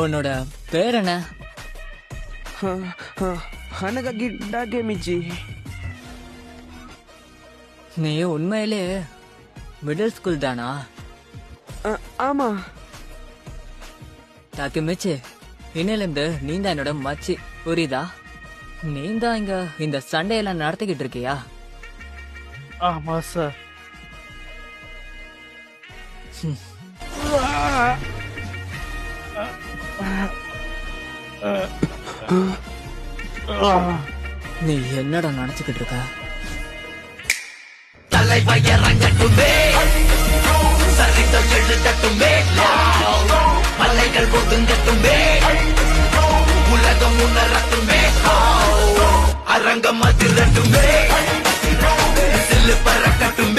உன்னோட பேர் என்ன? ஹனகா கிட்டாக்கே மிச்சி. நீ உண்மையிலே மிடில் ஸ்கூல் தானா? ஆமா. டாக்கி மிச்சி, இன்னிலிருந்து நீ தான் என்னோட மச்சி, புரியுதா? நீ தான் இங்க இந்த சண்டே எல்லாம் நடத்திக்கிட்டு இருக்கியா? ஆமா சார். நீ என்னடா நினைச்சுக்கிட்டு இருக்க? தலைவயரங்கட்டுமே சரித்தம் எழுதட்டுமே மலைகள் ஒதுங்கட்டுமே உலகம் உணரட்டுமே அரங்கம் அதிரட்டுமே சில்லு பறக்கட்டுமே